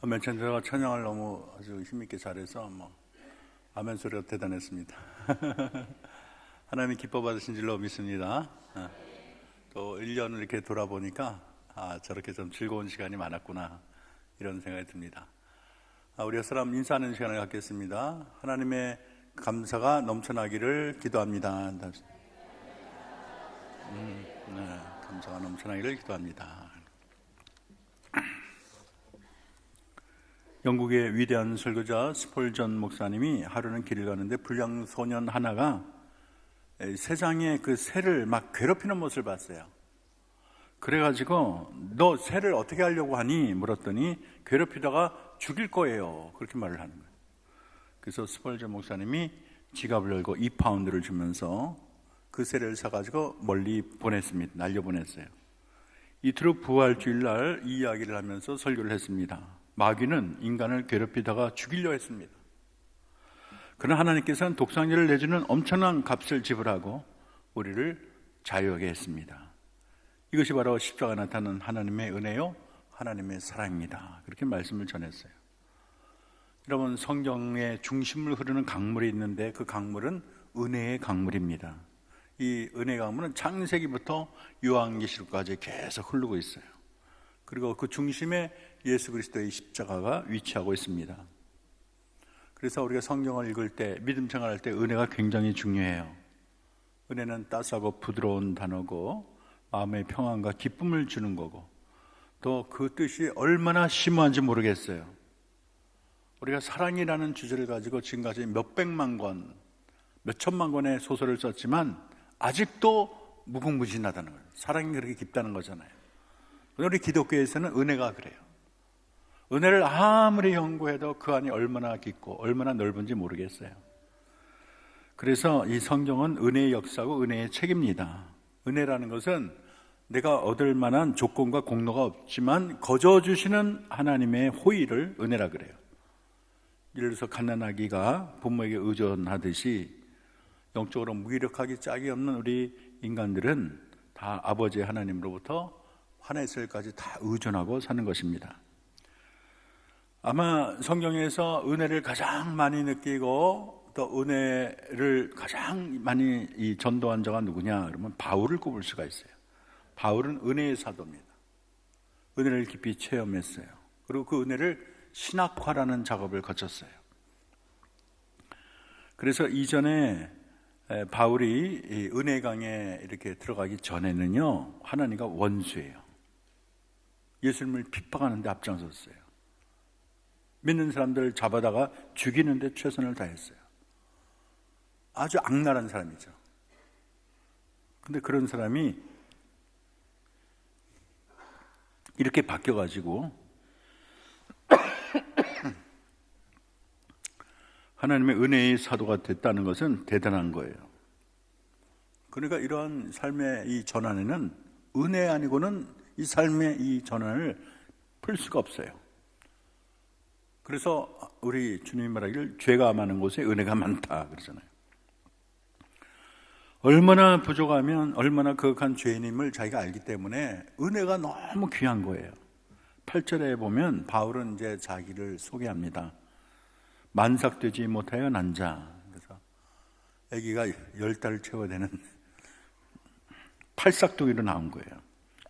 며칠 전에 찬양을 너무 아주 힘있게 잘해서 아멘 소리가 대단했습니다. 하나님 기뻐 받으신 줄로 믿습니다. 또 1년을 이렇게 돌아보니까 저렇게 좀 즐거운 시간이 많았구나 이런 생각이 듭니다. 우리 사람 인사하는 시간을 갖겠습니다. 하나님의 감사가 넘쳐나기를 기도합니다. 네, 감사가 넘쳐나기를 기도합니다. 영국의 위대한 설교자 스폴전 목사님이 하루는 길을 가는데 불량 소년 하나가 세상에 그 새를 막 괴롭히는 모습을 봤어요. 그래가지고 너 새를 어떻게 하려고 하니? 물었더니 괴롭히다가 죽일 거예요. 그렇게 말을 하는 거예요. 그래서 스폴전 목사님이 지갑을 열고 2파운드를 주면서 그 새를 사가지고 멀리 보냈습니다. 날려보냈어요. 이틀 후 부활주일날 이 이야기를 하면서 설교를 했습니다. 마귀는 인간을 괴롭히다가 죽이려 했습니다. 그러나 하나님께서는 독생자를 내주는 엄청난 값을 지불하고 우리를 자유하게 했습니다. 이것이 바로 십자가에 나타나는 하나님의 은혜요, 하나님의 사랑입니다. 그렇게 말씀을 전했어요. 여러분, 성경의 중심을 흐르는 강물이 있는데 그 강물은 은혜의 강물입니다. 이 은혜의 강물은 창세기부터 요한계시록까지 계속 흐르고 있어요. 그리고 그 중심에 예수 그리스도의 십자가가 위치하고 있습니다. 그래서 우리가 성경을 읽을 때, 믿음 생활할 때 은혜가 굉장히 중요해요. 은혜는 따스하고 부드러운 단어고 마음의 평안과 기쁨을 주는 거고 또 그 뜻이 얼마나 심오한지 모르겠어요. 우리가 사랑이라는 주제를 가지고 지금까지 몇백만 권, 몇천만 권의 소설을 썼지만 아직도 무궁무진하다는 거예요. 사랑이 그렇게 깊다는 거잖아요. 우리 기독교에서는 은혜가 그래요. 은혜를 아무리 연구해도 그 안이 얼마나 깊고 얼마나 넓은지 모르겠어요. 그래서 이 성경은 은혜의 역사고 은혜의 책입니다. 은혜라는 것은 내가 얻을 만한 조건과 공로가 없지만 거저 주시는 하나님의 호의를 은혜라 그래요. 예를 들어서 갓난아기가 부모에게 의존하듯이 영적으로 무기력하기 짝이 없는 우리 인간들은 다 아버지 하나님으로부터 환해설까지 다 의존하고 사는 것입니다. 아마 성경에서 은혜를 가장 많이 느끼고 또 은혜를 가장 많이 전도한 자가 누구냐 그러면 바울을 꼽을 수가 있어요. 바울은 은혜의 사도입니다. 은혜를 깊이 체험했어요. 그리고 그 은혜를 신학화라는 작업을 거쳤어요. 그래서 이전에 바울이 은혜 강에 이렇게 들어가기 전에는요, 하나님과 원수예요. 예수님을 핍박하는데 앞장섰어요. 믿는 사람들을 잡아다가 죽이는데 최선을 다했어요. 아주 악랄한 사람이죠. 근데 그런 사람이 이렇게 바뀌어가지고 하나님의 은혜의 사도가 됐다는 것은 대단한 거예요. 그러니까 이러한 삶의 이 전환에는 은혜 아니고는 이 삶의 이 전환을 풀 수가 없어요. 그래서 우리 주님이 말하기를 죄가 많은 곳에 은혜가 많다 그러잖아요. 얼마나 부족하면 얼마나 거룩한 죄인임을 자기가 알기 때문에 은혜가 너무 귀한 거예요. 8절에 보면 바울은 이제 자기를 소개합니다. 만삭되지 못하여 난 자. 그래서 아기가 10달을 채워야 되는 팔싹둥이로 나온 거예요.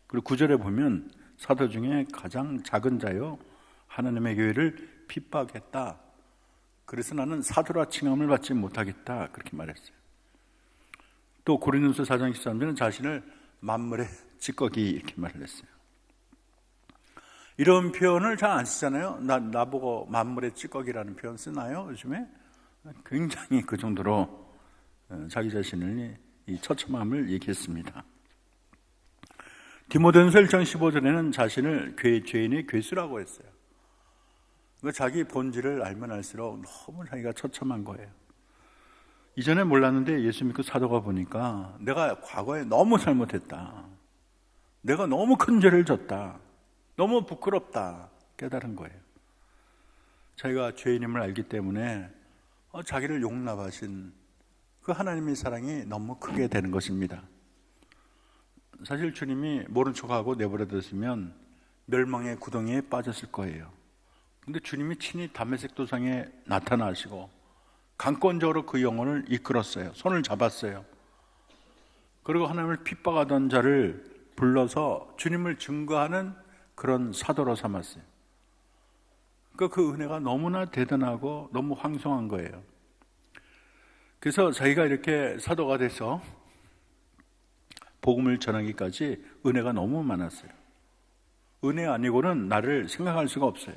그리고 9절에 보면 사도 중에 가장 작은 자요 하나님의 교회를 핍박했다. 그래서 나는 사도라 칭함을 받지 못하겠다. 그렇게 말했어요. 또 고린도서 4장 13절은 자신을 만물의 찌꺼기 이렇게 말을 했어요. 이런 표현을 잘 안 쓰잖아요. 나보고 만물의 찌꺼기라는 표현 쓰나요? 요즘에? 굉장히 그 정도로 자기 자신을 이 처참함을 얘기했습니다. 디모데전서 1장 15절에는 자신을 죄인의 괴수라고 했어요. 자기 본질을 알면 알수록 너무 자기가 처참한 거예요. 이전에 몰랐는데 예수 믿고 사도가 보니까 내가 과거에 너무 잘못했다. 내가 너무 큰 죄를 졌다. 너무 부끄럽다. 깨달은 거예요. 자기가 죄인임을 알기 때문에 자기를 용납하신 그 하나님의 사랑이 너무 크게 되는 것입니다. 사실 주님이 모른 척하고 내버려뒀으면 멸망의 구덩이에 빠졌을 거예요. 근데 주님이 친히 다메섹 도상에 나타나시고 강권적으로 그 영혼을 이끌었어요. 손을 잡았어요. 그리고 하나님을 핍박하던 자를 불러서 주님을 증거하는 그런 사도로 삼았어요. 그러니까 그 은혜가 너무나 대단하고 너무 황송한 거예요. 그래서 자기가 이렇게 사도가 돼서 복음을 전하기까지 은혜가 너무 많았어요. 은혜 아니고는 나를 생각할 수가 없어요.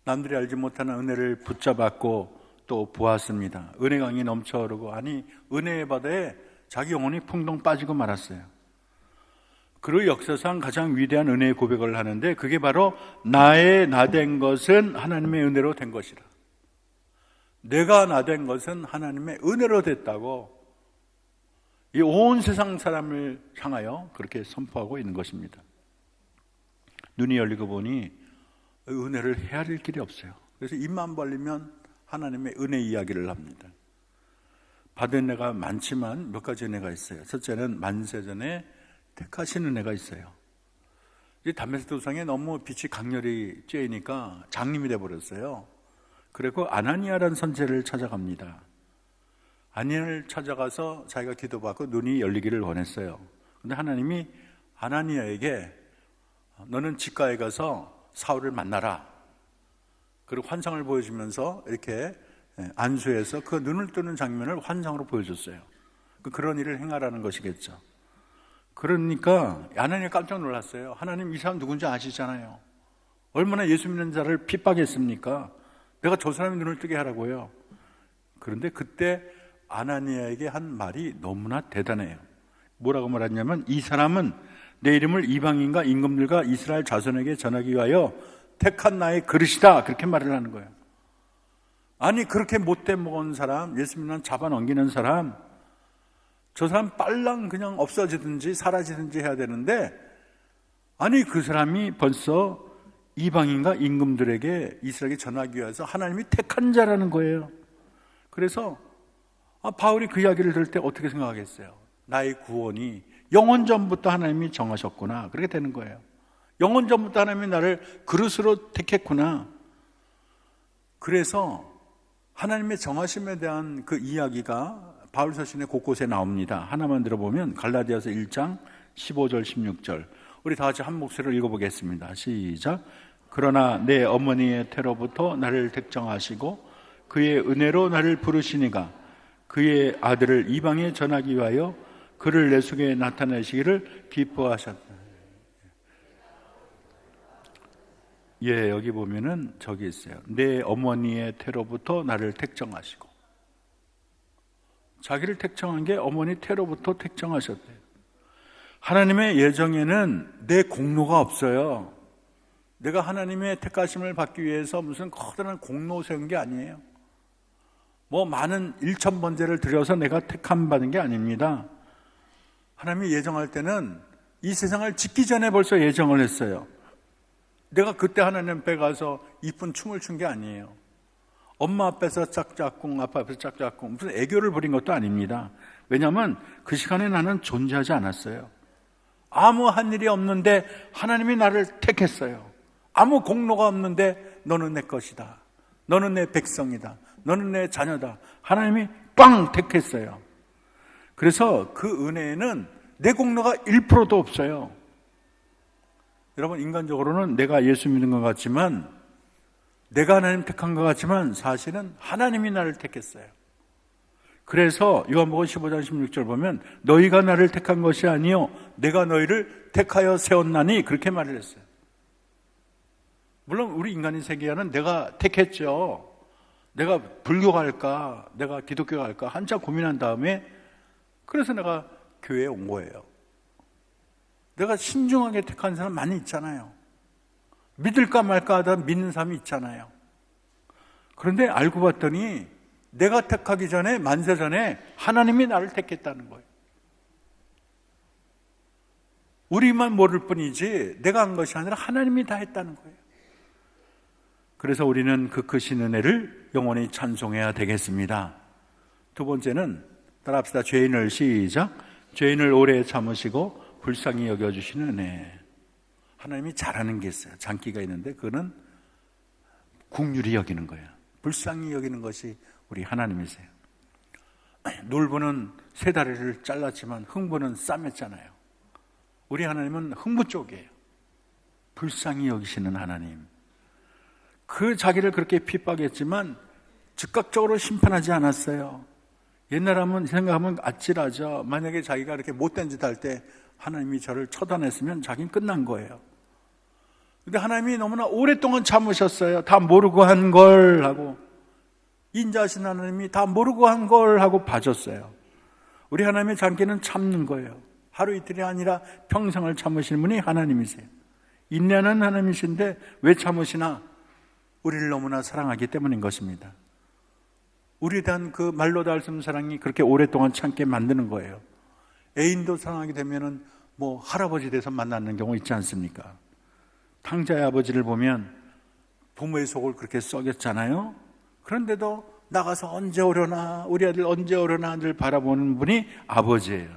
남들이 알지 못하는 은혜를 붙잡았고 또 보았습니다. 은혜 강이 넘쳐 흐르고 아니 은혜의 바다에 자기 영혼이 풍덩 빠지고 말았어요. 그리고 역사상 가장 위대한 은혜의 고백을 하는데 그게 바로 나의 나된 것은 하나님의 은혜로 된 것이라. 내가 나된 것은 하나님의 은혜로 됐다고 이 온 세상 사람을 향하여 그렇게 선포하고 있는 것입니다. 눈이 열리고 보니 은혜를 헤아릴 길이 없어요. 그래서 입만 벌리면 하나님의 은혜 이야기를 합니다. 받은 은혜가 많지만 몇 가지 은혜가 있어요. 첫째는 만세전에 택하신 은혜가 있어요. 이 다메섹 도상에 너무 빛이 강렬히 쬐이니까 장님이 되어버렸어요. 그리고 아나니아라는 선지자를 찾아갑니다. 아나니아를 찾아가서 자기가 기도받고 눈이 열리기를 원했어요. 그런데 하나님이 아나니아에게 너는 직가에 가서 사울을 만나라. 그리고 환상을 보여주면서 이렇게 안수해서 그 눈을 뜨는 장면을 환상으로 보여줬어요. 그런 일을 행하라는 것이겠죠. 그러니까 아나니아 깜짝 놀랐어요. 하나님 이 사람 누군지 아시잖아요. 얼마나 예수 믿는 자를 핍박했습니까? 내가 저 사람의 눈을 뜨게 하라고요. 그런데 그때 아나니아에게 한 말이 너무나 대단해요. 뭐라고 말했냐면 이 사람은 내 이름을 이방인과 임금들과 이스라엘 자손에게 전하기 위하여 택한 나의 그릇이다. 그렇게 말을 하는 거예요. 아니 그렇게 못돼 먹은 사람, 예수 믿는 잡아넘기는 사람, 저 사람 빨랑 그냥 없어지든지 사라지든지 해야 되는데 아니 그 사람이 벌써 이방인과 임금들에게 이스라엘에게 전하기 위해서 하나님이 택한 자라는 거예요. 그래서 바울이 그 이야기를 들을 때 어떻게 생각하겠어요? 나의 구원이 영원전부터 하나님이 정하셨구나. 그렇게 되는 거예요. 영원전부터 하나님이 나를 그릇으로 택했구나. 그래서 하나님의 정하심에 대한 그 이야기가 바울 서신의 곳곳에 나옵니다. 하나만 들어보면 갈라디아서 1장 15절 16절 우리 다 같이 한 목소리로 읽어보겠습니다. 시작. 그러나 내 어머니의 태로부터 나를 택정하시고 그의 은혜로 나를 부르시니가 그의 아들을 이방에 전하기 위하여 그를 내 속에 나타내시기를 기뻐하셨다. 예, 여기 보면은 저기 있어요. 내 어머니의 태로부터 나를 택정하시고. 자기를 택정한 게 어머니 태로부터 택정하셨대요. 하나님의 예정에는 내 공로가 없어요. 내가 하나님의 택하심을 받기 위해서 무슨 커다란 공로 세운 게 아니에요. 뭐 많은 1,000번제를 드려서 내가 택함 받은 게 아닙니다. 하나님이 예정할 때는 이 세상을 짓기 전에 벌써 예정을 했어요. 내가 그때 하나님 앞에 가서 이쁜 춤을 춘 게 아니에요. 엄마 앞에서 짝짝꿍, 아빠 앞에서 짝짝꿍, 무슨 애교를 부린 것도 아닙니다. 왜냐하면 그 시간에 나는 존재하지 않았어요. 아무 한 일이 없는데 하나님이 나를 택했어요. 아무 공로가 없는데 너는 내 것이다. 너는 내 백성이다. 너는 내 자녀다. 하나님이 빵 택했어요. 그래서 그 은혜에는 내 공로가 1%도 없어요. 여러분, 인간적으로는 내가 예수 믿는 것 같지만, 내가 하나님 택한 것 같지만 사실은 하나님이 나를 택했어요. 그래서 요한복음 15장 16절 보면 너희가 나를 택한 것이 아니요 내가 너희를 택하여 세웠나니 그렇게 말을 했어요. 물론 우리 인간의 세계에는 내가 택했죠. 내가 불교가 할까 내가 기독교가 할까 한참 고민한 다음에 그래서 내가 교회에 온 거예요. 내가 신중하게 택한 사람 많이 있잖아요. 믿을까 말까 하다 믿는 사람이 있잖아요. 그런데 알고 봤더니 내가 택하기 전에 만세 전에 하나님이 나를 택했다는 거예요. 우리만 모를 뿐이지 내가 한 것이 아니라 하나님이 다 했다는 거예요. 그래서 우리는 그 크신 은혜를 영원히 찬송해야 되겠습니다. 두 번째는 따라합시다. 죄인을 시작. 죄인을 오래 참으시고 불쌍히 여겨주시는 은혜. 하나님이 잘하는 게 있어요. 장기가 있는데 그거는 긍휼히 여기는 거예요. 불쌍히 여기는 것이 우리 하나님이세요. 놀부는 세 다리를 잘랐지만 흥부는 싸맸잖아요. 우리 하나님은 흥부 쪽이에요. 불쌍히 여기시는 하나님. 그 자기를 그렇게 핍박했지만 즉각적으로 심판하지 않았어요. 옛날 생각하면 아찔하죠. 만약에 자기가 이렇게 못된 짓 할 때 하나님이 저를 처단했으면 자기는 끝난 거예요. 근데 하나님이 너무나 오랫동안 참으셨어요. 다 모르고 한 걸 하고, 인자하신 하나님이 다 모르고 한 걸 하고 봐줬어요. 우리 하나님의 장기는 참는 거예요. 하루 이틀이 아니라 평생을 참으시는 분이 하나님이세요. 인내하는 하나님이신데 왜 참으시나? 우리를 너무나 사랑하기 때문인 것입니다. 우리에 대한 그 말로 닿을 수 없는 사랑이 그렇게 오랫동안 참게 만드는 거예요. 애인도 사랑하게 되면은 할아버지 돼서 만나는 경우 있지 않습니까? 탕자의 아버지를 보면 부모의 속을 그렇게 썩였잖아요. 그런데도 나가서 언제 오려나, 우리 아들 언제 오려나 늘 바라보는 분이 아버지예요.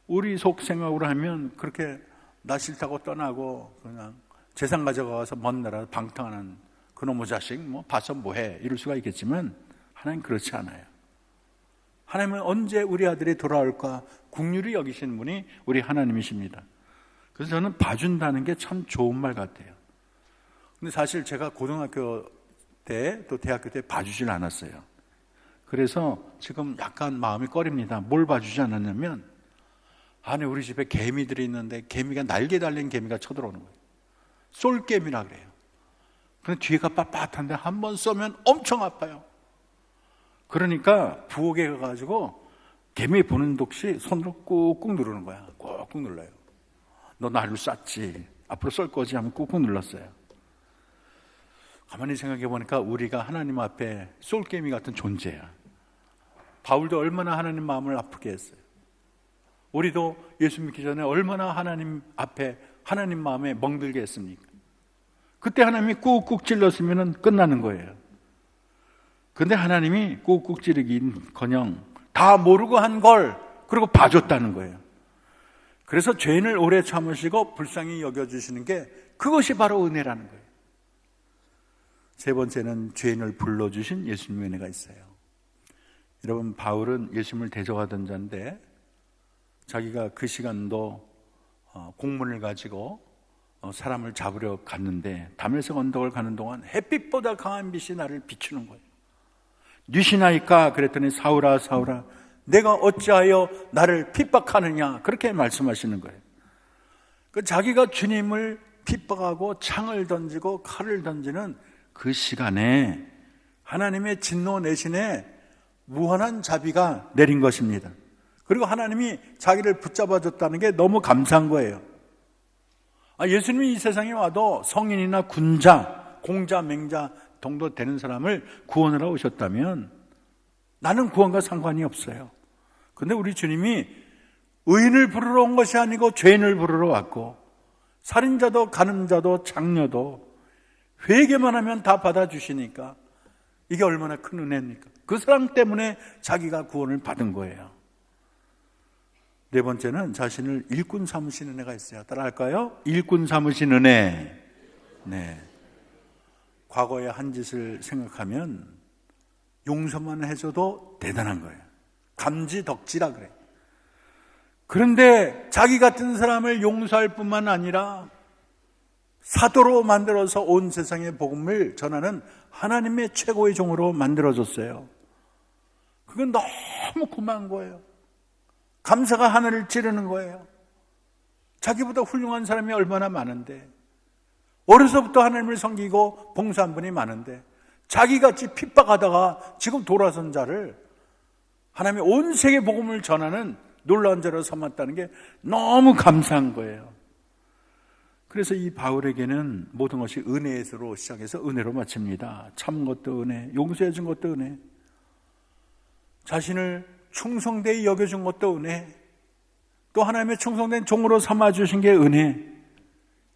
우리 속 생각으로 하면 그렇게 나 싫다고 떠나고 그냥 재산 가져가서 먼 나라 방탕하는 그놈의 자식 봐서 뭐해 이럴 수가 있겠지만 하나님 그렇지 않아요. 하나님은 언제 우리 아들이 돌아올까 긍휼히 여기시는 분이 우리 하나님이십니다. 그래서 저는 봐준다는 게 참 좋은 말 같아요. 근데 사실 제가 고등학교 때 또 대학교 때 봐주질 않았어요. 그래서 지금 약간 마음이 꺼립니다. 뭘 봐주지 않았냐면 안에 우리 집에 개미들이 있는데 개미가 날개 달린 개미가 쳐들어오는 거예요. 쏠개미라 그래요. 근데 뒤가 빳빳한데 한 번 쏘면 엄청 아파요. 그러니까 부엌에 가가지고 개미 보는 독시 손으로 꾹꾹 누르는 거야. 꾹꾹 눌러요. 너 나를 쐈지, 앞으로 쏠 거지 하면 꾹꾹 눌렀어요. 가만히 생각해 보니까 우리가 하나님 앞에 쏠개미 같은 존재야. 바울도 얼마나 하나님 마음을 아프게 했어요. 우리도 예수 믿기 전에 얼마나 하나님 앞에 하나님 마음에 멍들게 했습니까? 그때 하나님이 꾹꾹 찔렀으면 끝나는 거예요. 근데 하나님이 꾹꾹 찌르긴커녕 다 모르고 한 걸 그리고 봐줬다는 거예요. 그래서 죄인을 오래 참으시고 불쌍히 여겨주시는 게 그것이 바로 은혜라는 거예요. 세 번째는 죄인을 불러주신 예수님의 은혜가 있어요. 여러분, 바울은 예수님을 대적하던 자인데 자기가 그 시간도 공문을 가지고 사람을 잡으려 갔는데 다메섹 언덕을 가는 동안 햇빛보다 강한 빛이 나를 비추는 거예요. 뉘시나이까? 그랬더니 사울아 사울아 내가 어찌하여 나를 핍박하느냐, 그렇게 말씀하시는 거예요. 자기가 주님을 핍박하고 창을 던지고 칼을 던지는 그 시간에 하나님의 진노 내신에 무한한 자비가 내린 것입니다. 그리고 하나님이 자기를 붙잡아줬다는 게 너무 감사한 거예요. 예수님이 이 세상에 와도 성인이나 군자, 공자, 맹자 정도 되는 사람을 구원하러 오셨다면 나는 구원과 상관이 없어요. 근데 우리 주님이 의인을 부르러 온 것이 아니고 죄인을 부르러 왔고, 살인자도 간음자도 장녀도 회개만 하면 다 받아주시니까 이게 얼마나 큰 은혜입니까? 그 사랑 때문에 자기가 구원을 받은 거예요. 네 번째는 자신을 일꾼 삼으신 은혜가 있어요. 따라할까요? 일꾼 삼으신 은혜. 네. 과거의 한 짓을 생각하면 용서만 해줘도 대단한 거예요. 감지덕지라 그래요. 그런데 자기 같은 사람을 용서할 뿐만 아니라 사도로 만들어서 온 세상의 복음을 전하는 하나님의 최고의 종으로 만들어줬어요. 그건 너무 고마운 거예요. 감사가 하늘을 찌르는 거예요. 자기보다 훌륭한 사람이 얼마나 많은데, 어려서부터 하나님을 섬기고 봉사한 분이 많은데 자기같이 핍박하다가 지금 돌아선 자를 하나님의 온 세계 복음을 전하는 놀라운 자로 삼았다는 게 너무 감사한 거예요. 그래서 이 바울에게는 모든 것이 은혜로 시작해서 은혜로 마칩니다. 참은 것도 은혜, 용서해 준 것도 은혜, 자신을 충성되이 여겨준 것도 은혜, 또 하나님의 충성된 종으로 삼아주신 게 은혜.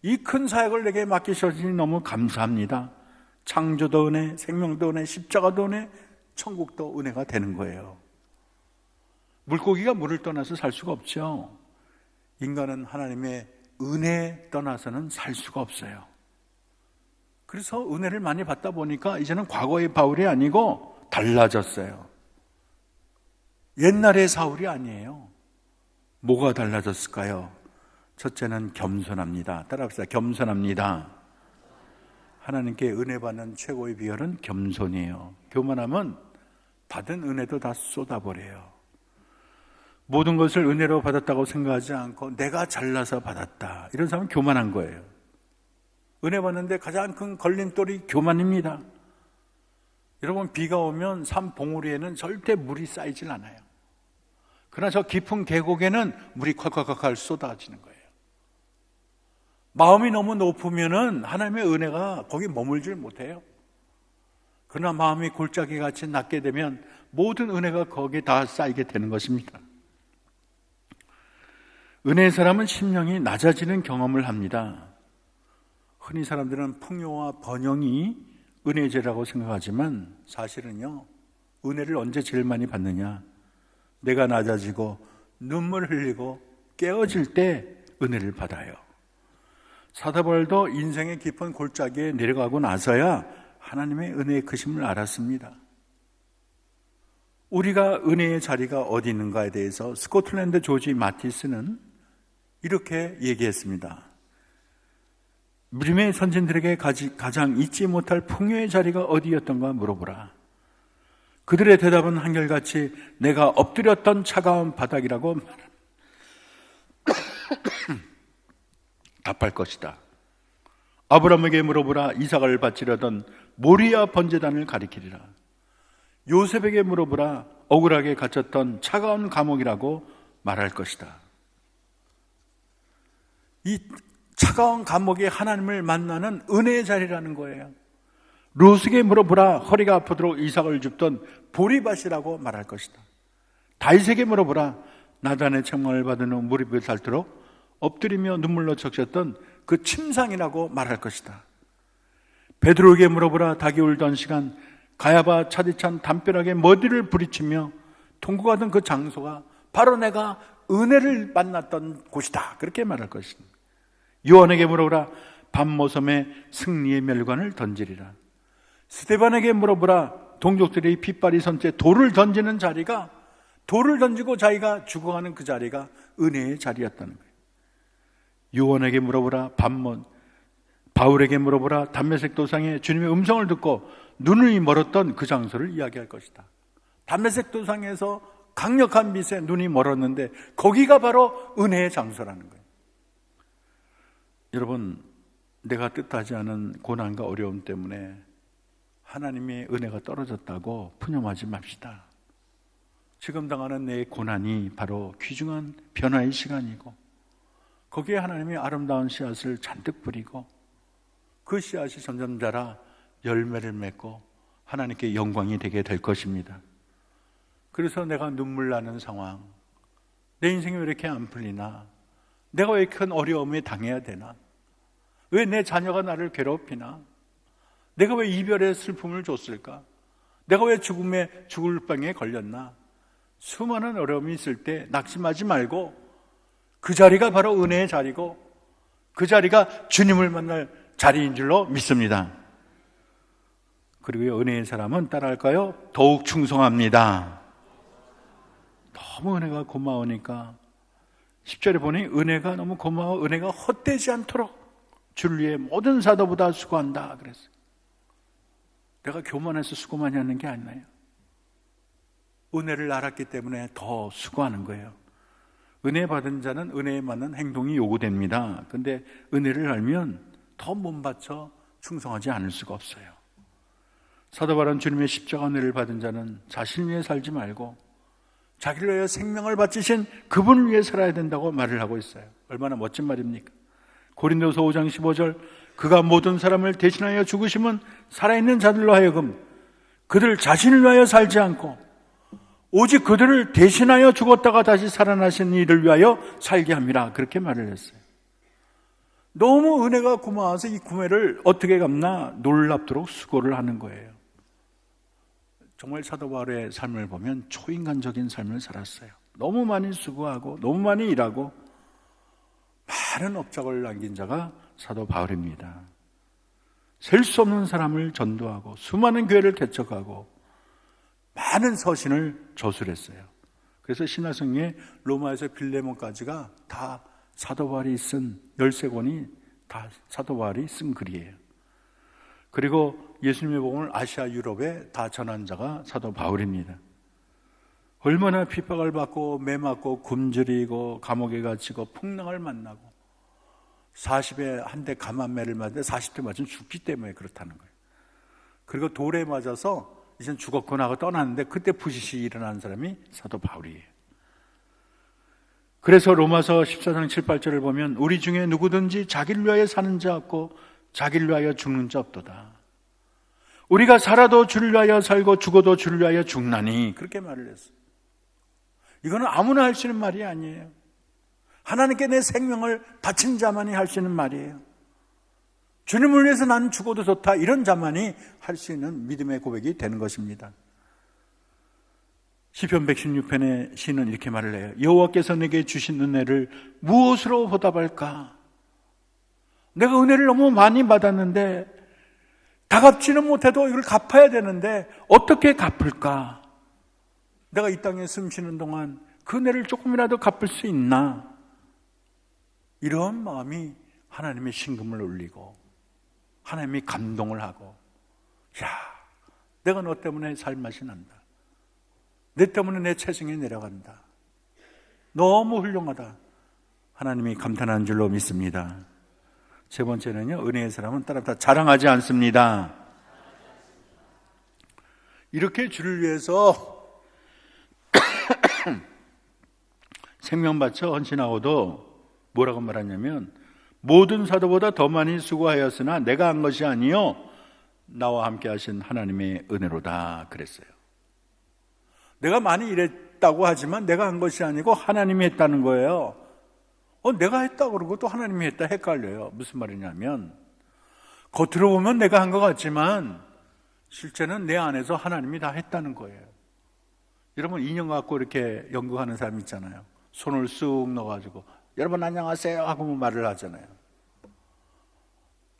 이 큰 사역을 내게 맡기셔서 너무 감사합니다. 창조도 은혜, 생명도 은혜, 십자가도 은혜, 천국도 은혜가 되는 거예요. 물고기가 물을 떠나서 살 수가 없죠. 인간은 하나님의 은혜 떠나서는 살 수가 없어요. 그래서 은혜를 많이 받다 보니까 이제는 과거의 바울이 아니고 달라졌어요. 옛날의 사울이 아니에요. 뭐가 달라졌을까요? 첫째는 겸손합니다. 따라합시다. 겸손합니다. 하나님께 은혜 받는 최고의 비결은 겸손이에요. 교만하면 받은 은혜도 다 쏟아버려요. 모든 것을 은혜로 받았다고 생각하지 않고 내가 잘나서 받았다, 이런 사람은 교만한 거예요. 은혜 받는데 가장 큰 걸림돌이 교만입니다. 여러분, 비가 오면 산 봉우리에는 절대 물이 쌓이질 않아요. 그러나 저 깊은 계곡에는 물이 콸콸콸콸 쏟아지는 거예요. 마음이 너무 높으면은 하나님의 은혜가 거기 머물질 못해요. 그러나 마음이 골짜기같이 낮게 되면 모든 은혜가 거기에 다 쌓이게 되는 것입니다. 은혜의 사람은 심령이 낮아지는 경험을 합니다. 흔히 사람들은 풍요와 번영이 은혜의 죄라고 생각하지만 사실은요, 은혜를 언제 제일 많이 받느냐? 내가 낮아지고 눈물 흘리고 깨어질 때 은혜를 받아요. 사도 바울도 인생의 깊은 골짜기에 내려가고 나서야 하나님의 은혜의 크심을 알았습니다. 우리가 은혜의 자리가 어디 있는가에 대해서 스코틀랜드 조지 마티스는 이렇게 얘기했습니다. 믿음의 선진들에게 가장 잊지 못할 풍요의 자리가 어디였던가 물어보라. 그들의 대답은 한결같이 내가 엎드렸던 차가운 바닥이라고 답할 것이다. 아브라함에게 물어보라. 이삭을 바치려던 모리아 번제단을 가리키리라. 요셉에게 물어보라. 억울하게 갇혔던 차가운 감옥이라고 말할 것이다. 이 차가운 감옥에 하나님을 만나는 은혜의 자리라는 거예요. 롯에게 물어보라. 허리가 아프도록 이삭을 줍던 보리밭이라고 말할 것이다. 다윗에게 물어보라. 나단의 책망을 받은 후 무릎을 닳도록 엎드리며 눈물로 적셨던 그 침상이라고 말할 것이다. 베드로에게 물어보라. 닭이 울던 시간 가야바 차디찬 담벼락에 머리를 부딪히며 통곡하던 그 장소가 바로 내가 은혜를 만났던 곳이다, 그렇게 말할 것이다. 요한에게 물어보라. 밤모섬에 승리의 멸관을 던지리라. 스데반에게 물어보라. 동족들이 핏발이 선채 돌을 던지는 자리가, 돌을 던지고 자기가 죽어가는 그 자리가 은혜의 자리였다는 거예요. 요한에게 물어보라. 바울에게 물어보라. 담메색 도상에 주님의 음성을 듣고 눈이 멀었던 그 장소를 이야기할 것이다. 담메색 도상에서 강력한 빛에 눈이 멀었는데 거기가 바로 은혜의 장소라는 거예요. 여러분, 내가 뜻하지 않은 고난과 어려움 때문에 하나님의 은혜가 떨어졌다고 푸념하지 맙시다. 지금 당하는 내 고난이 바로 귀중한 변화의 시간이고, 거기에 하나님의 아름다운 씨앗을 잔뜩 뿌리고 그 씨앗이 점점 자라 열매를 맺고 하나님께 영광이 되게 될 것입니다. 그래서 내가 눈물 나는 상황, 내 인생이 왜 이렇게 안 풀리나? 내가 왜 큰 어려움에 당해야 되나? 왜 내 자녀가 나를 괴롭히나? 내가 왜 이별의 슬픔을 줬을까? 내가 왜 죽을 병에 걸렸나? 수많은 어려움이 있을 때 낙심하지 말고, 그 자리가 바로 은혜의 자리고 그 자리가 주님을 만날 자리인 줄로 믿습니다. 그리고 은혜의 사람은 따라할까요? 더욱 충성합니다. 너무 은혜가 고마우니까 10절에 보니 은혜가 너무 고마워 은혜가 헛되지 않도록 주를 위해 모든 사도보다 수고한다 그랬어요. 내가 교만해서 수고 많이 하는 게 아니에요. 은혜를 알았기 때문에 더 수고하는 거예요. 은혜 받은 자는 은혜에 맞는 행동이 요구됩니다. 근데 은혜를 알면 더 몸바쳐 충성하지 않을 수가 없어요. 사도 바울은 주님의 십자가 은혜를 받은 자는 자신을 위해 살지 말고 자기를 위해 생명을 바치신 그분을 위해 살아야 된다고 말을 하고 있어요. 얼마나 멋진 말입니까? 고린도서 5장 15절, 그가 모든 사람을 대신하여 죽으심은 살아있는 자들로 하여금 그들 자신을 위하여 살지 않고 오직 그들을 대신하여 죽었다가 다시 살아나신 이를 위하여 살게 함이라, 그렇게 말을 했어요. 너무 은혜가 고마워서 이 구매를 어떻게 갚나 놀랍도록 수고를 하는 거예요. 정말 사도 바울의 삶을 보면 초인간적인 삶을 살았어요. 너무 많이 수고하고 너무 많이 일하고 많은 업적을 남긴 자가 사도 바울입니다. 셀 수 없는 사람을 전도하고 수많은 교회를 개척하고 많은 서신을 저술했어요. 그래서 신화성경에 로마에서 빌레몬까지가 다 사도 바울이 쓴 13권이 다 사도 바울이 쓴 글이에요. 그리고 예수님의 복음을 아시아 유럽에 다 전한 자가 사도 바울입니다. 얼마나 핍박을 받고 매맞고 굶주리고 감옥에 갇히고 풍랑을 만나고 40에 한 대 감한매를 맞는데 40대 맞으면 죽기 때문에 그렇다는 거예요. 그리고 돌에 맞아서 이젠 죽었구나 하고 떠났는데 그때 부시시 일어나는 사람이 사도 바울이에요. 그래서 로마서 14장 7, 8절을 보면 우리 중에 누구든지 자기를 위하여 사는 자 없고 자기를 위하여 죽는 자 없도다. 우리가 살아도 주를 위하여 살고 죽어도 주를 위하여 죽나니, 그렇게 말을 했어요. 이거는 아무나 할 수 있는 말이 아니에요. 하나님께 내 생명을 바친 자만이 할 수 있는 말이에요. 주님을 위해서 나는 죽어도 좋다, 이런 자만이 할 수 있는 믿음의 고백이 되는 것입니다. 시편 116편의 시는 이렇게 말을 해요. 여호와께서 내게 주신 은혜를 무엇으로 보답할까? 내가 은혜를 너무 많이 받았는데 다 갚지는 못해도 이걸 갚아야 되는데 어떻게 갚을까? 내가 이 땅에 숨 쉬는 동안 그 은혜를 조금이라도 갚을 수 있나? 이런 마음이 하나님의 신금을 울리고 하나님이 감동을 하고, 야, 내가 너 때문에 살맛이 난다. 내 때문에 내 체중이 내려간다. 너무 훌륭하다. 하나님이 감탄하는 줄로 믿습니다. 세 번째는요, 은혜의 사람은 따라다 자랑하지 않습니다. 이렇게 주를 위해서 생명 바쳐 헌신하고도 뭐라고 말하냐면, 모든 사도보다 더 많이 수고하였으나 내가 한 것이 아니요 나와 함께 하신 하나님의 은혜로다 그랬어요. 내가 많이 일했다고 하지만 내가 한 것이 아니고 하나님이 했다는 거예요. 내가 했다 그러고 또 하나님이 했다 헷갈려요. 무슨 말이냐면, 겉으로 보면 내가 한 것 같지만 실제는 내 안에서 하나님이 다 했다는 거예요. 여러분, 인형 갖고 이렇게 연극하는 사람 있잖아요. 손을 쑥 넣어가지고 여러분 안녕하세요 하고 말을 하잖아요.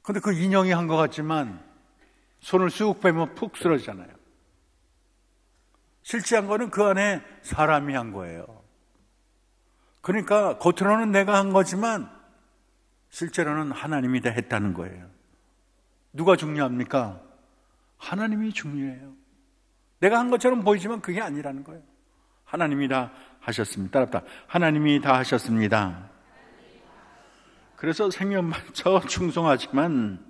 근데 그 인형이 한 것 같지만 손을 쑥 빼면 푹 쓰러지잖아요. 실제 한 거는 그 안에 사람이 한 거예요. 그러니까 겉으로는 내가 한 거지만 실제로는 하나님이 다 했다는 거예요. 누가 중요합니까? 하나님이 중요해요. 내가 한 것처럼 보이지만 그게 아니라는 거예요. 하나님이 다 하셨습니다. 따라합니다. 하나님이 다 하셨습니다. 그래서 생명 바쳐 충성하지만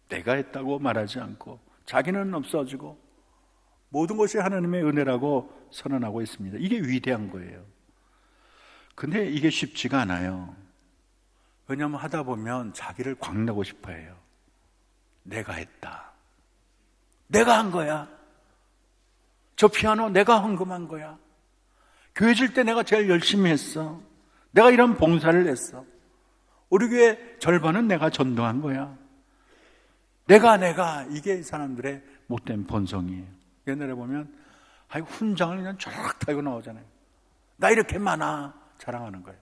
내가 했다고 말하지 않고 자기는 없어지고 모든 것이 하나님의 은혜라고 선언하고 있습니다. 이게 위대한 거예요. 근데 이게 쉽지가 않아요. 왜냐하면 하다 보면 자기를 광내고 싶어 해요. 내가 했다. 내가 한 거야. 저 피아노 내가 헌금한 거야. 교회 질 때 내가 제일 열심히 했어. 내가 이런 봉사를 했어. 우리 교회 절반은 내가 전도한 거야. 내가 이게 사람들의 못된 본성이에요. 옛날에 보면 훈장을 그냥 쫙 달고 나오잖아요. 나 이렇게 많아 자랑하는 거예요.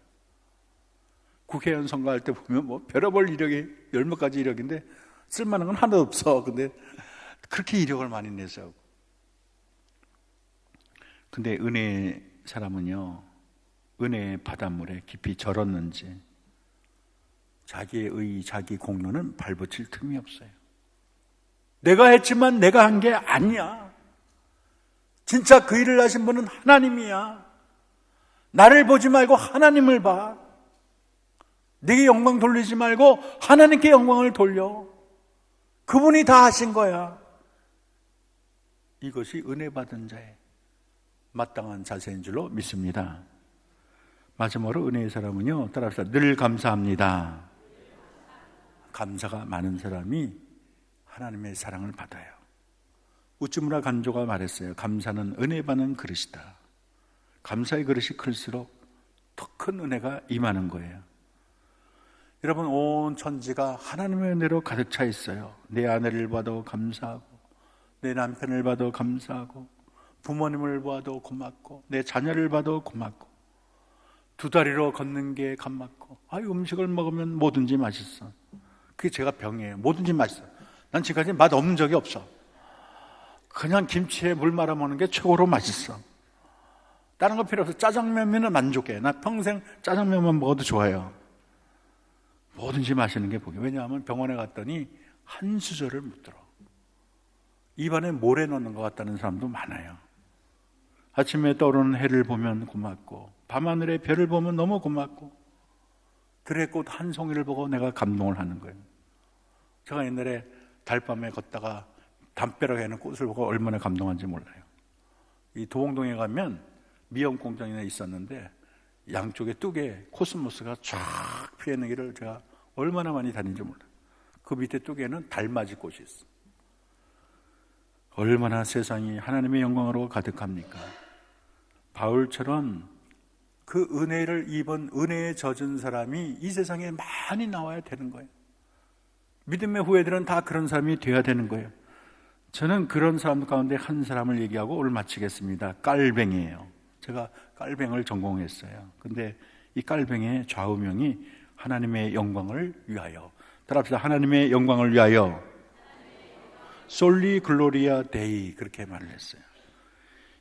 국회의원 선거할 때 보면 뭐 별의별 이력이 10몇 가지 이력인데 쓸만한 건 하나도 없어. 근데 그렇게 이력을 많이 내서. 근데 은혜의 사람은요, 은혜의 바닷물에 깊이 절었는지 자기의 의, 자기 공로는 발붙일 틈이 없어요. 내가 했지만 내가 한 게 아니야. 진짜 그 일을 하신 분은 하나님이야. 나를 보지 말고 하나님을 봐. 내게 영광 돌리지 말고 하나님께 영광을 돌려. 그분이 다 하신 거야. 이것이 은혜 받은 자의 마땅한 자세인 줄로 믿습니다. 마지막으로 은혜의 사람은요, 따라합시다. 늘 감사합니다. 감사가 많은 사람이 하나님의 사랑을 받아요. 우츠무라 간조가 말했어요. 감사는 은혜 받는 그릇이다. 감사의 그릇이 클수록 더 큰 은혜가 임하는 거예요. 여러분, 온 천지가 하나님의 은혜로 가득 차 있어요. 내 아내를 봐도 감사하고, 내 남편을 봐도 감사하고, 부모님을 봐도 고맙고, 내 자녀를 봐도 고맙고, 두 다리로 걷는 게 고맙고, 음식을 먹으면 뭐든지 맛있어. 그게 제가 병이에요. 뭐든지 맛있어. 난 지금까지 맛 없는 적이 없어. 그냥 김치에 물 말아 먹는 게 최고로 맛있어. 다른 거 필요 없어. 짜장면이면 만족해. 나 평생 짜장면만 먹어도 좋아요. 뭐든지 맛있는 게 복이에요. 왜냐하면 병원에 갔더니 한 수저를 못 들어. 입안에 모래 넣는 것 같다는 사람도 많아요. 아침에 떠오르는 해를 보면 고맙고, 밤하늘의 별을 보면 너무 고맙고, 들의 꽃 한 송이를 보고 내가 감동을 하는 거예요. 제가 옛날에 달밤에 걷다가 담벼락에는 꽃을 보고 얼마나 감동한지 몰라요. 이 도봉동에 가면 미용 공장이 있었는데 양쪽에 뚝에 코스모스가 쫙 피어 있는 길을 제가 얼마나 많이 다닌지 몰라요. 그 밑에 뚝에는 달맞이 꽃이 있어. 얼마나 세상이 하나님의 영광으로 가득합니까? 바울처럼 그 은혜를 입은 은혜에 젖은 사람이 이 세상에 많이 나와야 되는 거예요. 믿음의 후예들은 다 그런 사람이 되어야 되는 거예요. 저는 그런 사람 가운데 한 사람을 얘기하고 오늘 마치겠습니다. 깔뱅이에요. 제가 깔뱅을 전공했어요. 근데 이 깔뱅의 좌우명이 하나님의 영광을 위하여. 따라합시다. 하나님의 영광을 위하여. 솔리 글로리아 데이, 그렇게 말을 했어요.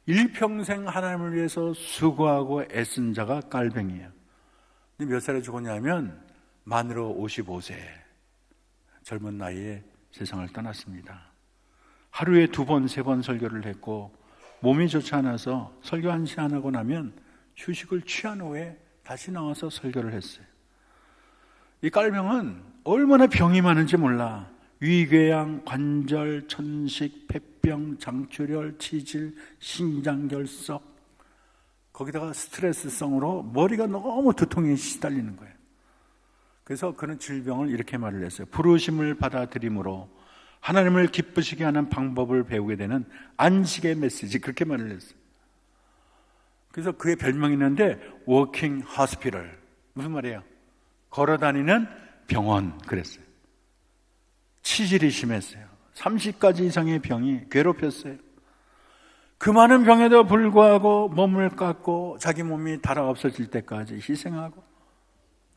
일평생 하나님을 위해서 수고하고 애쓴 자가 깔뱅이에요. 근데 몇 살에 죽었냐면 만으로 55세, 젊은 나이에 세상을 떠났습니다. 하루에 2번, 3번 설교를 했고 몸이 좋지 않아서 설교 한 시간 하고 나면 휴식을 취한 후에 다시 나와서 설교를 했어요. 이 깔병은 얼마나 병이 많은지 몰라. 위궤양, 관절, 천식, 폐병, 장출혈, 치질, 신장결석, 거기다가 스트레스성으로 머리가 너무 두통에 시달리는 거예요. 그래서 그는 질병을 이렇게 말을 했어요. 부르심을 받아들임으로 하나님을 기쁘시게 하는 방법을 배우게 되는 안식의 메시지, 그렇게 말을 했어요. 그래서 그의 별명이 있는데 워킹 호스피털, 무슨 말이에요? 걸어다니는 병원, 그랬어요. 치질이 심했어요. 30가지 이상의 병이 괴롭혔어요. 그 많은 병에도 불구하고 몸을 깎고 자기 몸이 달아 없어질 때까지 희생하고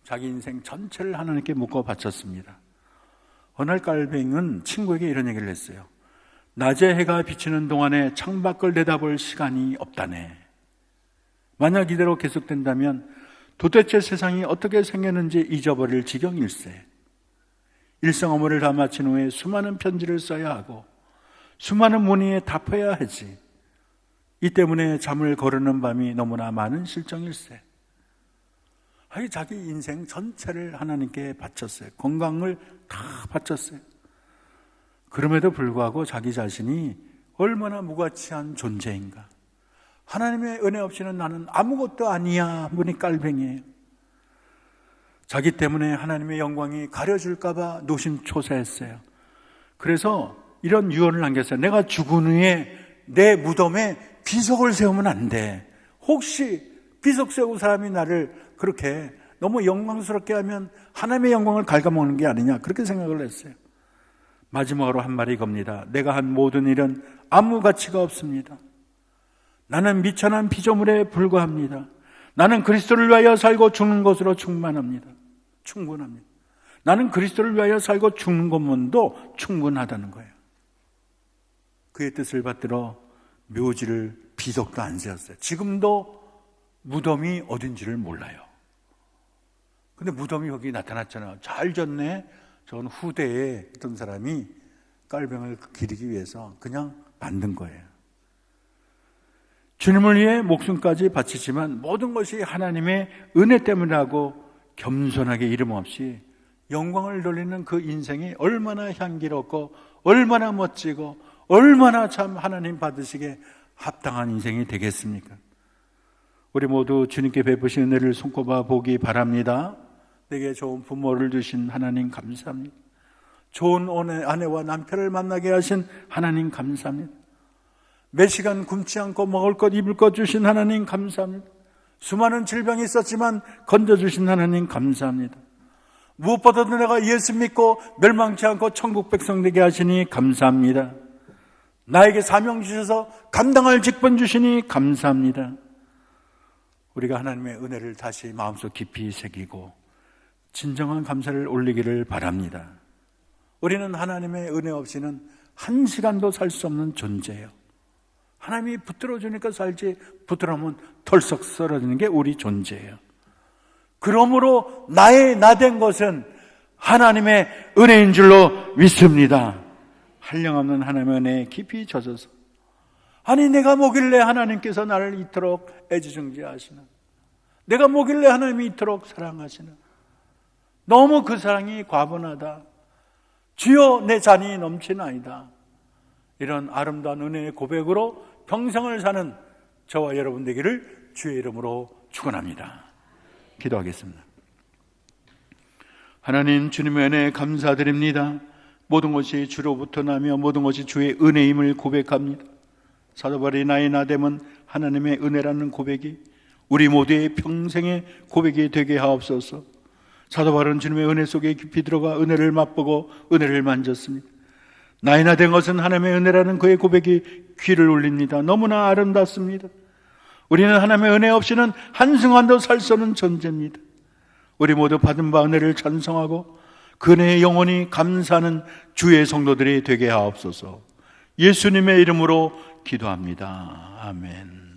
자기 인생 전체를 하나님께 묶어 바쳤습니다. 어느 날 깔뱅은 친구에게 이런 얘기를 했어요. 낮에 해가 비치는 동안에 창밖을 내다볼 시간이 없다네. 만약 이대로 계속된다면 도대체 세상이 어떻게 생겼는지 잊어버릴 지경일세. 일상 업무를 다 마친 후에 수많은 편지를 써야 하고 수많은 문의에 답해야 하지. 이 때문에 잠을 거르는 밤이 너무나 많은 실정일세. 자기 인생 전체를 하나님께 바쳤어요. 건강을 다 바쳤어요. 그럼에도 불구하고 자기 자신이 얼마나 무가치한 존재인가. 하나님의 은혜 없이는 나는 아무것도 아니야. 문이 깔뱅이에요. 자기 때문에 하나님의 영광이 가려질까 봐 노심초사했어요. 그래서 이런 유언을 남겼어요. 내가 죽은 후에 내 무덤에 비석을 세우면 안 돼. 혹시 비석 세우고 사람이 나를 그렇게 너무 영광스럽게 하면 하나님의 영광을 갉아먹는 게 아니냐, 그렇게 생각을 했어요. 마지막으로 한 말이 이겁니다. 내가 한 모든 일은 아무 가치가 없습니다. 나는 미천한 피조물에 불과합니다. 나는 그리스도를 위하여 살고 죽는 것으로 충분합니다. 나는 그리스도를 위하여 살고 죽는 것만도 충분하다는 거예요. 그의 뜻을 받들어 묘지를 비석도 안 세웠어요. 지금도 무덤이 어딘지를 몰라요. 근데 무덤이 여기 나타났잖아요. 잘 졌네. 저건 후대에 어떤 사람이 깔병을 기리기 위해서 그냥 만든 거예요. 주님을 위해 목숨까지 바치지만 모든 것이 하나님의 은혜 때문이라고 겸손하게 이름 없이 영광을 돌리는 그 인생이 얼마나 향기롭고 얼마나 멋지고 얼마나 참 하나님 받으시기에 합당한 인생이 되겠습니까? 우리 모두 주님께 베푸신 은혜를 손꼽아 보기 바랍니다. 내게 좋은 부모를 주신 하나님 감사합니다. 좋은 아내와 남편을 만나게 하신 하나님 감사합니다. 몇 시간 굶지 않고 먹을 것 입을 것 주신 하나님 감사합니다. 수많은 질병이 있었지만 건져주신 하나님 감사합니다. 무엇보다도 내가 예수 믿고 멸망치 않고 천국 백성 되게 하시니 감사합니다. 나에게 사명 주셔서 감당할 직분 주시니 감사합니다. 우리가 하나님의 은혜를 다시 마음속 깊이 새기고 진정한 감사를 올리기를 바랍니다. 우리는 하나님의 은혜 없이는 한 시간도 살 수 없는 존재예요. 하나님이 붙들어주니까 살지, 붙들어오면 덜썩 쓰러지는 게 우리 존재예요. 그러므로 나의 나된 것은 하나님의 은혜인 줄로 믿습니다. 한량없는 하나님의 은혜에 깊이 젖어서, 아니 내가 뭐길래 하나님께서 나를 이토록 애지중지하시나, 내가 뭐길래 하나님이 이토록 사랑하시나, 너무 그 사랑이 과분하다, 주여 내 잔이 넘치나이다. 이런 아름다운 은혜의 고백으로 평생을 사는 저와 여러분 되기를 주의 이름으로 축원합니다. 기도하겠습니다. 하나님, 주님의 은혜에 감사드립니다. 모든 것이 주로부터 나며 모든 것이 주의 은혜임을 고백합니다. 사도 바울이 나의 나됨은 하나님의 은혜라는 고백이 우리 모두의 평생의 고백이 되게 하옵소서. 사도 바울은 주님의 은혜 속에 깊이 들어가 은혜를 맛보고 은혜를 만졌습니다. 나의 나된 것은 하나님의 은혜라는 그의 고백이 귀를 울립니다. 너무나 아름답습니다. 우리는 하나님의 은혜 없이는 한순간도 살 수 없는 존재입니다. 우리 모두 받은 바 은혜를 찬송하고 그 은혜에 영원히 감사하는 주의 성도들이 되게 하옵소서. 예수님의 이름으로 기도합니다. 아멘.